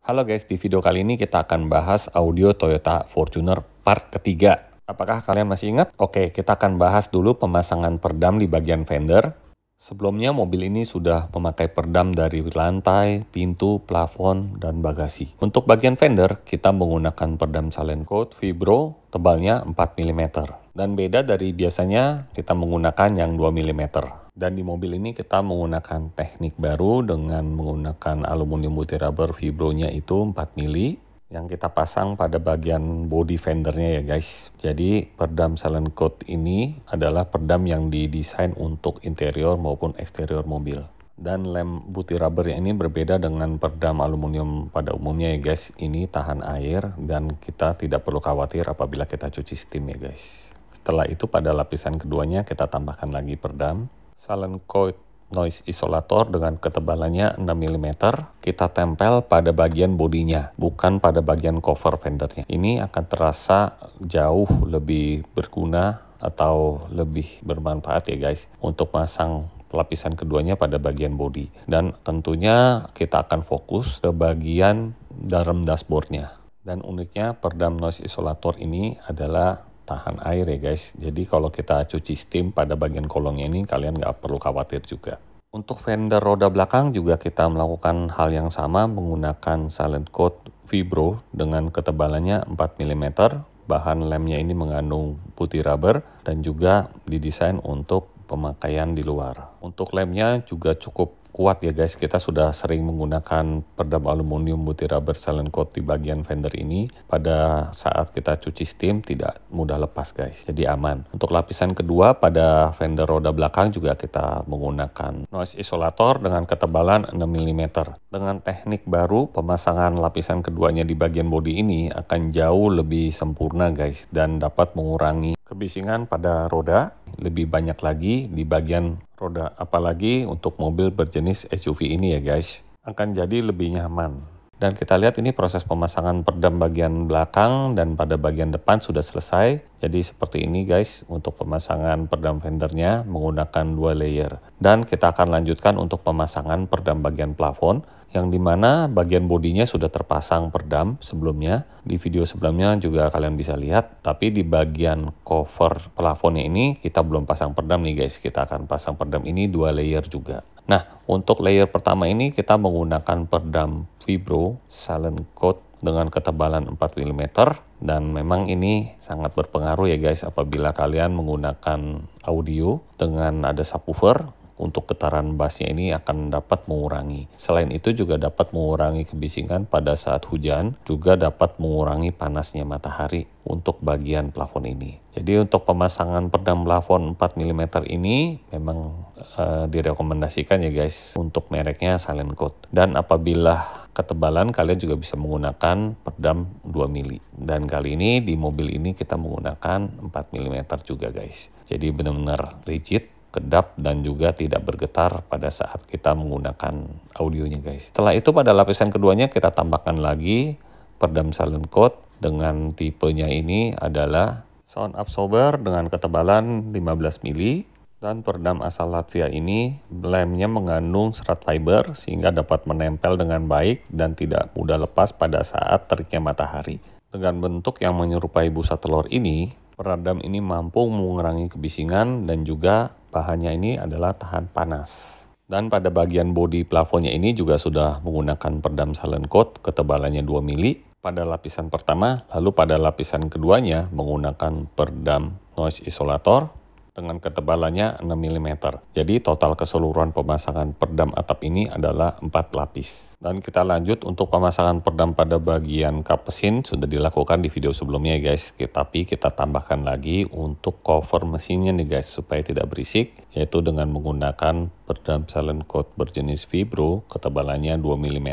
Halo guys, di video kali ini kita akan bahas audio Toyota Fortuner part ketiga. Apakah kalian masih ingat? Oke, kita akan bahas dulu pemasangan perdam di bagian fender. Sebelumnya mobil ini sudah memakai perdam dari lantai, pintu, plafon, dan bagasi. Untuk bagian fender, kita menggunakan perdam silent coat Vibro tebalnya 4 mm. Dan beda dari biasanya kita menggunakan yang 2 mm. Dan di mobil ini kita menggunakan teknik baru dengan menggunakan aluminium putih rubber Vibronya itu 4 mili yang kita pasang pada bagian body fendernya ya guys. Jadi perdam silent coat ini adalah perdam yang didesain untuk interior maupun eksterior mobil. Dan lem putih rubber ini berbeda dengan perdam aluminium pada umumnya ya guys. Ini tahan air dan kita tidak perlu khawatir apabila kita cuci steam ya guys. Setelah itu pada lapisan keduanya kita tambahkan lagi perdam silent coat noise isolator dengan ketebalannya 6 mm. Kita tempel pada bagian bodinya, bukan pada bagian cover fendernya. Ini akan terasa jauh lebih berguna atau lebih bermanfaat ya guys untuk pasang lapisan keduanya pada bagian bodi. Dan tentunya kita akan fokus ke bagian dalam dashboardnya. Dan uniknya perdam noise isolator ini adalah tahan air ya guys. Jadi kalau kita cuci steam pada bagian kolongnya ini kalian nggak perlu khawatir juga. Untuk fender roda belakang juga kita melakukan hal yang sama menggunakan silent coat Vibro dengan ketebalannya 4 mm. Bahan lemnya ini mengandung putih rubber dan juga didesain untuk pemakaian di luar. Untuk lemnya juga cukup kuat ya guys, kita sudah sering menggunakan perdam aluminium putih rubber silent coat di bagian fender ini. Pada saat kita cuci steam tidak mudah lepas guys, jadi aman. Untuk lapisan kedua pada fender roda belakang juga kita menggunakan noise isolator dengan ketebalan 6 mm. Dengan teknik baru, pemasangan lapisan keduanya di bagian bodi ini akan jauh lebih sempurna guys dan dapat mengurangi kebisingan pada roda lebih banyak lagi di bagian roda, apalagi untuk mobil berjenis SUV ini ya guys, akan jadi lebih nyaman. Dan kita lihat ini proses pemasangan perdam bagian belakang dan pada bagian depan sudah selesai. Jadi seperti ini guys untuk pemasangan perdam fendernya menggunakan 2 layer. Dan kita akan lanjutkan untuk pemasangan perdam bagian plafon yang dimana bagian bodinya sudah terpasang perdam sebelumnya. Di video sebelumnya juga kalian bisa lihat, tapi di bagian cover plafonnya ini kita belum pasang perdam nih guys. Kita akan pasang perdam ini 2 layer juga. Nah, untuk layer pertama ini kita menggunakan perdam Vibro silent coat dengan ketebalan 4 mm. Dan memang ini sangat berpengaruh ya guys apabila kalian menggunakan audio dengan ada subwoofer. Untuk getaran bassnya ini akan dapat mengurangi. Selain itu juga dapat mengurangi kebisingan pada saat hujan, juga dapat mengurangi panasnya matahari untuk bagian plafon ini. Jadi untuk pemasangan perdam plafon 4 mm ini memang direkomendasikan ya guys untuk mereknya silent coat. Dan apabila ketebalan kalian juga bisa menggunakan perdam 2 mili. Dan kali ini di mobil ini kita menggunakan 4 mm juga guys. Jadi benar-benar rigid, kedap dan juga tidak bergetar pada saat kita menggunakan audionya guys. Setelah itu pada lapisan keduanya kita tambahkan lagi perdam silent coat dengan tipenya ini adalah sound absorber dengan ketebalan 15 mili. Dan perdam asal Latvia ini lemnya mengandung serat fiber sehingga dapat menempel dengan baik dan tidak mudah lepas pada saat teriknya matahari. Dengan bentuk yang menyerupai busa telur ini, peredam ini mampu mengurangi kebisingan dan juga bahannya ini adalah tahan panas. Dan pada bagian bodi plafonnya ini juga sudah menggunakan perdam silent coat ketebalannya 2 mili pada lapisan pertama, lalu pada lapisan keduanya menggunakan perdam noise isolator dengan ketebalannya 6 mm. Jadi total keseluruhan pemasangan perdam atap ini adalah 4 lapis. Dan kita lanjut untuk pemasangan perdam pada bagian kap mesin sudah dilakukan di video sebelumnya guys. Tapi kita tambahkan lagi untuk cover mesinnya nih guys supaya tidak berisik, yaitu dengan menggunakan perdam silent coat berjenis Vibro ketebalannya 2 mm.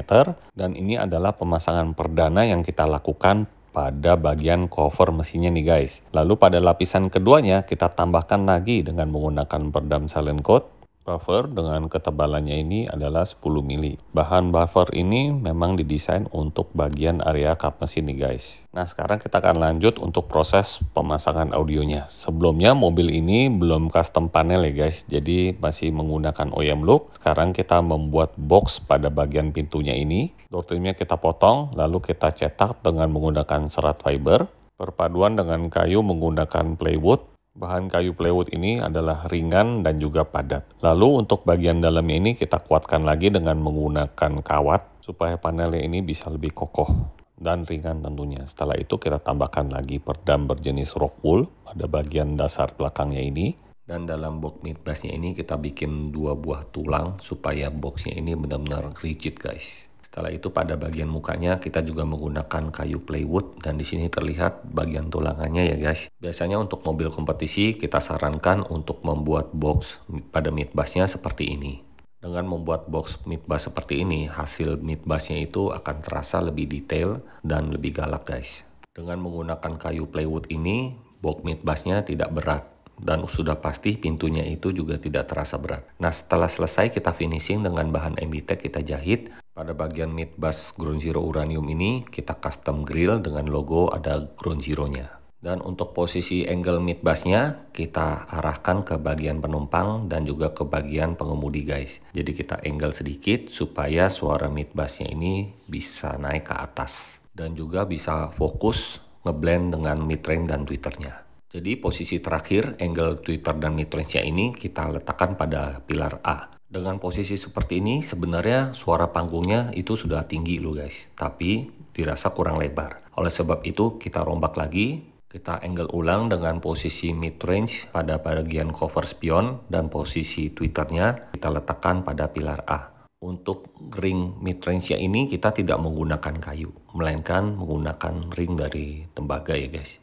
Dan ini adalah pemasangan perdana yang kita lakukan pada bagian cover mesinnya nih guys. Lalu pada lapisan keduanya kita tambahkan lagi dengan menggunakan perdam silent coat buffer dengan ketebalannya ini adalah 10 mili. Bahan buffer ini memang didesain untuk bagian area kap mesin nih guys. Nah sekarang kita akan lanjut untuk proses pemasangan audionya. Sebelumnya mobil ini belum custom panel ya guys, jadi masih menggunakan OEM look. Sekarang kita membuat box pada bagian pintunya ini. Door trimnya kita potong, lalu kita cetak dengan menggunakan serat fiber. Perpaduan dengan kayu menggunakan plywood. Bahan kayu plywood ini adalah ringan dan juga padat. Lalu untuk bagian dalamnya ini kita kuatkan lagi dengan menggunakan kawat supaya panelnya ini bisa lebih kokoh dan ringan tentunya. Setelah itu kita tambahkan lagi perdam berjenis rock wool pada bagian dasar belakangnya ini. Dan dalam box midbusnya ini kita bikin 2 buah tulang supaya boxnya ini benar-benar rigid guys. Setelah itu pada bagian mukanya kita juga menggunakan kayu plywood dan di sini terlihat bagian tulangannya ya guys. Biasanya untuk mobil kompetisi kita sarankan untuk membuat box pada midbusnya seperti ini. Dengan membuat box midbus seperti ini, hasil midbusnya itu akan terasa lebih detail dan lebih galak guys. Dengan menggunakan kayu plywood ini, box midbusnya tidak berat. Dan sudah pasti pintunya itu juga tidak terasa berat. Nah setelah selesai kita finishing dengan bahan MBTEK kita jahit. Pada bagian midbus Ground Zero Uranium ini kita custom grill dengan logo ada Ground Zero-nya. Dan untuk posisi angle midbusnya kita arahkan ke bagian penumpang dan juga ke bagian pengemudi guys. Jadi kita angle sedikit supaya suara midbusnya ini bisa naik ke atas. Dan juga bisa fokus ngeblend dengan midrange dan tweeternya. Jadi posisi terakhir angle tweeter dan midrange-nya ini kita letakkan pada pilar A. Dengan posisi seperti ini sebenarnya suara panggungnya itu sudah tinggi loh guys. Tapi dirasa kurang lebar. Oleh sebab itu kita rombak lagi. Kita angle ulang dengan posisi midrange pada bagian cover spion. Dan posisi tweeternya kita letakkan pada pilar A. Untuk ring midrange-nya ini kita tidak menggunakan kayu. Melainkan menggunakan ring dari tembaga ya guys.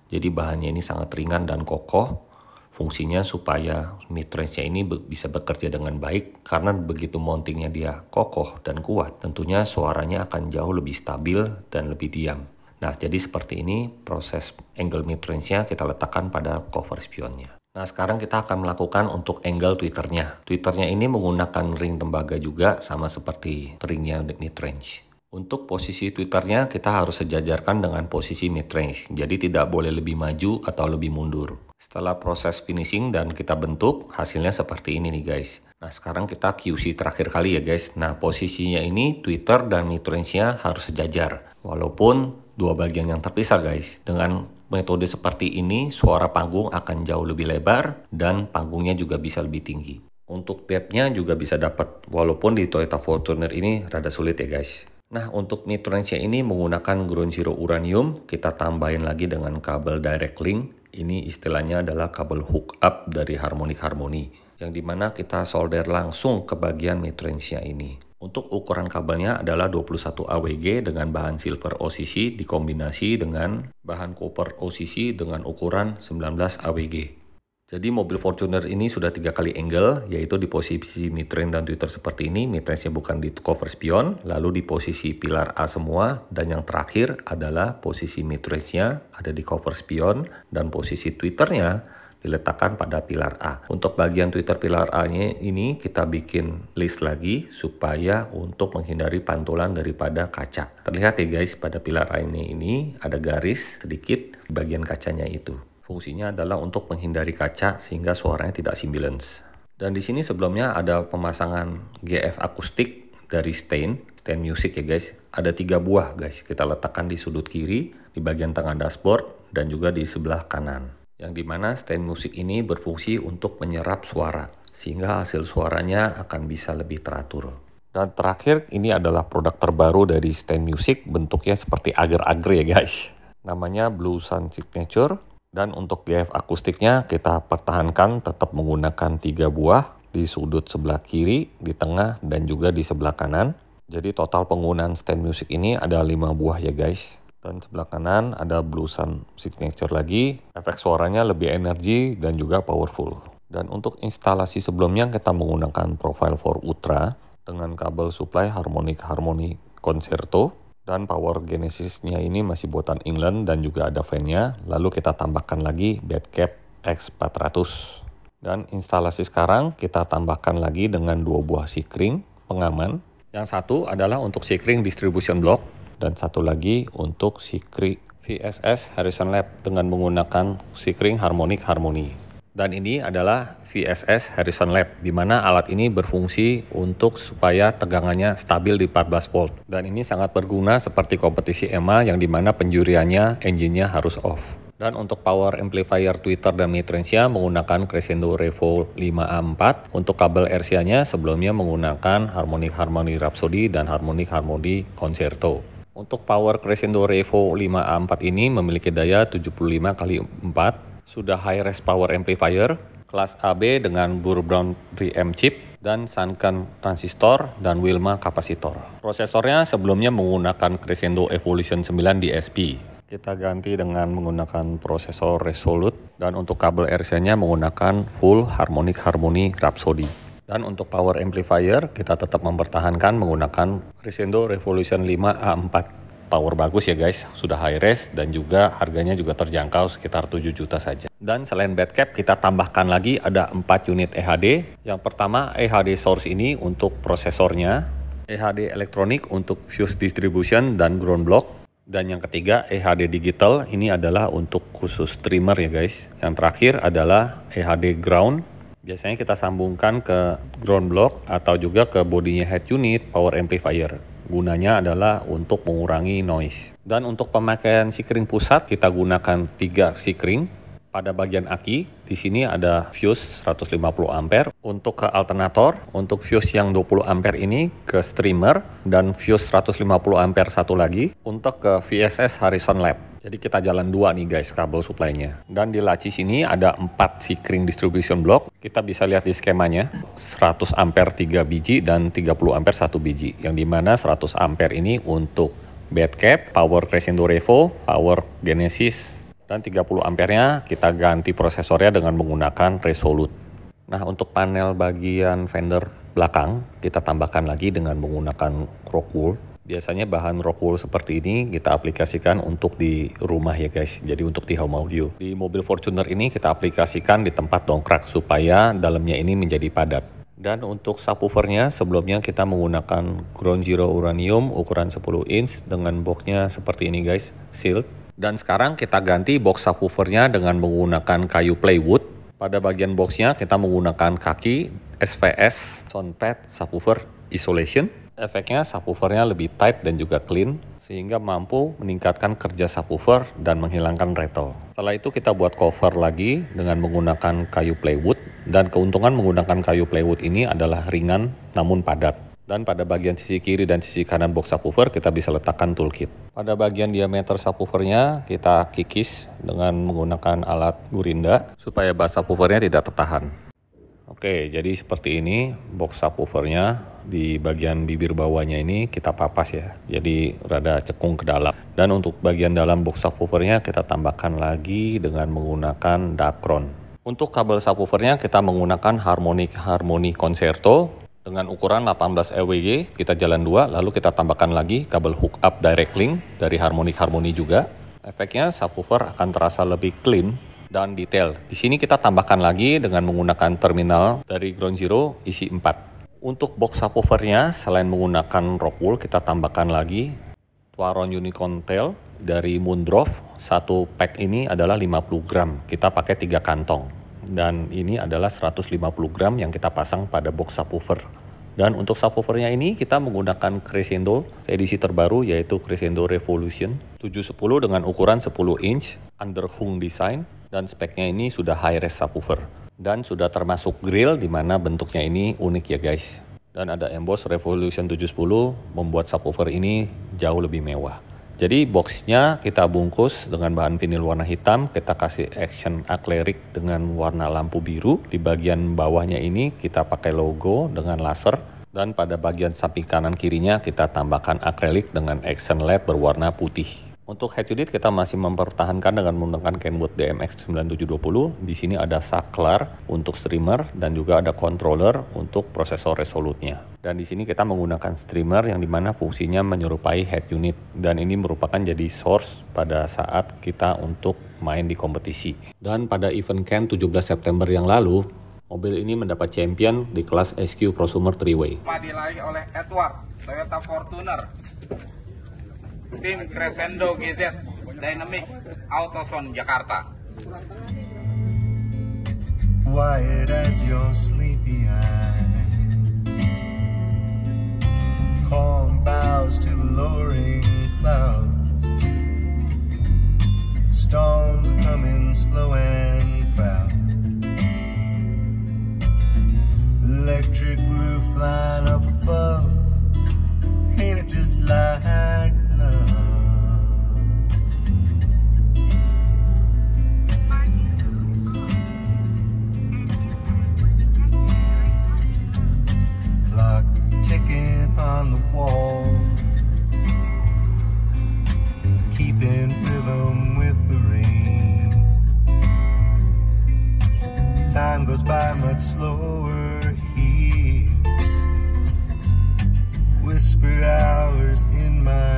Jadi bahannya ini sangat ringan dan kokoh. Fungsinya supaya midrange-nya ini bisa bekerja dengan baik. Karena begitu mountingnya dia kokoh dan kuat, tentunya suaranya akan jauh lebih stabil dan lebih diam. Nah jadi seperti ini proses angle midrange-nya kita letakkan pada cover spionnya. Nah sekarang kita akan melakukan untuk angle tweeternya. Tweeternya ini menggunakan ring tembaga juga sama seperti ringnya midrange. Untuk posisi tweeternya kita harus sejajarkan dengan posisi midrange. Jadi tidak boleh lebih maju atau lebih mundur. Setelah proses finishing dan kita bentuk, hasilnya seperti ini nih guys. Nah sekarang kita QC terakhir kali ya guys. Nah posisinya ini tweeter dan midrange-nya harus sejajar. Walaupun dua bagian yang terpisah guys. Dengan metode seperti ini suara panggung akan jauh lebih lebar dan panggungnya juga bisa lebih tinggi. Untuk depth-nya juga bisa dapat. Walaupun di Toyota Fortuner ini rada sulit ya guys. Nah untuk midrange-nya ini menggunakan Ground Zero Uranium. Kita tambahin lagi dengan kabel direct link. Ini istilahnya adalah kabel hook up dari Harmonic Harmony. Yang dimana kita solder langsung ke bagian midrange-nya ini. Untuk ukuran kabelnya adalah 21 AWG dengan bahan silver OCC dikombinasi dengan bahan copper OCC dengan ukuran 19 AWG. Jadi mobil Fortuner ini sudah 3 kali angle, yaitu di posisi midrange dan tweeter seperti ini, midrange-nya bukan di cover spion, lalu di posisi pilar A semua, dan yang terakhir adalah posisi midrange-nya ada di cover spion, dan posisi tweeternya diletakkan pada pilar A. Untuk bagian tweeter pilar A-nya ini kita bikin list lagi, supaya untuk menghindari pantulan daripada kaca. Terlihat ya guys, pada pilar A ini ada garis sedikit di bagian kacanya itu. Fungsinya adalah untuk menghindari kaca sehingga suaranya tidak sibilance. Dan di sini sebelumnya ada pemasangan GF akustik dari Stein Music ya guys. Ada 3 buah guys. Kita letakkan di sudut kiri, di bagian tengah dashboard, dan juga di sebelah kanan. Yang dimana Stein Music ini berfungsi untuk menyerap suara, sehingga hasil suaranya akan bisa lebih teratur. Dan terakhir ini adalah produk terbaru dari Stein Music, bentuknya seperti agar-agar ya guys. Namanya Blue Sun Signature. Dan untuk GF akustiknya kita pertahankan tetap menggunakan 3 buah di sudut sebelah kiri, di tengah, dan juga di sebelah kanan. Jadi total penggunaan Stein Music ini ada 5 buah ya guys. Dan sebelah kanan ada Blue Sun Signature lagi. Efek suaranya lebih energi dan juga powerful. Dan untuk instalasi sebelumnya kita menggunakan Profile 4 Ultra dengan kabel supply Harmonic Harmony Concerto. Dan power Genesis-nya ini masih buatan England dan juga ada fan-nya. Lalu kita tambahkan lagi Badcap X400. Dan instalasi sekarang kita tambahkan lagi dengan 2 buah C-Kring pengaman. Yang satu adalah untuk C-Kring distribution block dan satu lagi untuk C-Kring VSS Harrison Lab dengan menggunakan C-Kring Harmonic Harmony. Dan ini adalah VSS Harrison Lab, di mana alat ini berfungsi untuk supaya tegangannya stabil di 14 volt. Dan ini sangat berguna seperti kompetisi EMA yang dimana penjuriannya engine-nya harus off. Dan untuk power amplifier tweeter dan midrange-nya menggunakan Crescendo Revo 5A4. Untuk kabel RCA-nya sebelumnya menggunakan Harmonic Harmony Rhapsody dan Harmonic Harmony Concerto. Untuk power Crescendo Revo 5A4 ini memiliki daya 75x4, sudah high res power amplifier, kelas AB dengan Burr Brown 3M chip, dan Sanken transistor dan Wilma kapasitor. Prosesornya sebelumnya menggunakan Crescendo Evolution 9 DSP. Kita ganti dengan menggunakan prosesor Resolute, dan untuk kabel RCA-nya menggunakan full Harmonic Harmony Rhapsody. Dan untuk power amplifier kita tetap mempertahankan menggunakan Crescendo Revolution 5A4. Power bagus ya guys, sudah high res dan juga harganya juga terjangkau sekitar 7 juta saja. Dan selain bed cap kita tambahkan lagi ada 4 unit EHD. Yang pertama EHD source ini untuk prosesornya, EHD elektronik untuk fuse distribution dan ground block. Dan yang ketiga EHD digital, ini adalah untuk khusus streamer ya guys. Yang terakhir adalah EHD ground. Biasanya kita sambungkan ke ground block atau juga ke bodinya head unit power amplifier. Gunanya adalah untuk mengurangi noise. Dan untuk pemakaian C-Kring pusat kita gunakan 3 C-Kring. Pada bagian aki, di sini ada fuse 150 ampere untuk ke alternator, untuk fuse yang 20 ampere ini ke streamer, dan fuse 150 ampere satu lagi untuk ke VSS Harrison Lab. Jadi kita jalan 2 nih guys kabel supply-nya. Dan di laci sini ada 4 C-Kring distribution block. Kita bisa lihat di skemanya, 100 ampere 3 biji dan 30 ampere 1 biji. Yang dimana 100 ampere ini untuk bed cap, power Crescendo Revo, power Genesis, dan 30 ampere-nya kita ganti prosesornya dengan menggunakan Resolute. Nah untuk panel bagian fender belakang kita tambahkan lagi dengan menggunakan Rockwool. Biasanya bahan Rockwool seperti ini kita aplikasikan untuk di rumah ya guys, jadi untuk di home audio. Di mobil Fortuner ini kita aplikasikan di tempat dongkrak supaya dalamnya ini menjadi padat. Dan untuk subwoofernya sebelumnya kita menggunakan Ground Zero Uranium ukuran 10 inch dengan boxnya seperti ini guys, sealed. Dan sekarang kita ganti box subwoofernya dengan menggunakan kayu plywood. Pada bagian boxnya kita menggunakan kaki SVS Soundpad Subwoofer Isolation. Efeknya subwoofernya lebih tight dan juga clean sehingga mampu meningkatkan kerja subwoofer dan menghilangkan rattle. Setelah itu kita buat cover lagi dengan menggunakan kayu plywood. Dan keuntungan menggunakan kayu plywood ini adalah ringan namun padat. Dan pada bagian sisi kiri dan sisi kanan box subwoofer kita bisa letakkan toolkit. Pada bagian diameter subwoofernya kita kikis dengan menggunakan alat gurinda supaya bass subwoofernya tidak tertahan. Oke, jadi seperti ini box subwoofernya. Di bagian bibir bawahnya ini kita papas ya, jadi rada cekung ke dalam. Dan untuk bagian dalam box subwoofernya kita tambahkan lagi dengan menggunakan Dacron. Untuk kabel subwoofernya kita menggunakan Harmonic Harmony Concerto dengan ukuran 18 EWG. Kita jalan 2, lalu kita tambahkan lagi kabel hook up direct link dari Harmonic Harmony juga. Efeknya subwoofer akan terasa lebih clean dan detail. Di sini kita tambahkan lagi dengan menggunakan terminal dari Ground Zero isi 4. Untuk box subwoofernya selain menggunakan Rockwool kita tambahkan lagi Twaron Unicorn Tail dari Moondrove. Satu pack ini adalah 50 gram. Kita pakai 3 kantong. Dan ini adalah 150 gram yang kita pasang pada box subwoofer. Dan untuk subwoofernya ini kita menggunakan Crescendo edisi terbaru yaitu Crescendo Revolution 710 dengan ukuran 10 inch underhung design. Dan speknya ini sudah high res subwoofer. Dan sudah termasuk grill di mana bentuknya ini unik ya guys. Dan ada emboss Revolution 710 membuat subwoofer ini jauh lebih mewah. Jadi boxnya kita bungkus dengan bahan vinil warna hitam, kita kasih action acrylic dengan warna lampu biru. Di bagian bawahnya ini kita pakai logo dengan laser. Dan pada bagian samping kanan kirinya kita tambahkan acrylic dengan action LED berwarna putih. Untuk head unit kita masih mempertahankan dengan menggunakan Kenwood DMX9720. Di sini ada saklar untuk streamer dan juga ada controller untuk prosesor Resolute-nya. Dan di sini kita menggunakan streamer yang dimana fungsinya menyerupai head unit. Dan ini merupakan jadi source pada saat kita untuk main di kompetisi. Dan pada event Ken 17 September yang lalu, Mobil ini mendapat champion di kelas SQ Prosumer 3-Way. Diraih oleh Edward, Toyota Fortuner. Tim Crescendo GZ Dynamic Autoson Jakarta. Quiet as your sleepy eyes, calm bows to the lowering clouds. Storms are coming slow and proud. Electric blue flying up above, ain't it just like love? Clock ticking on the wall, keeping rhythm with the rain. Time goes by much slower here, whispered hours in my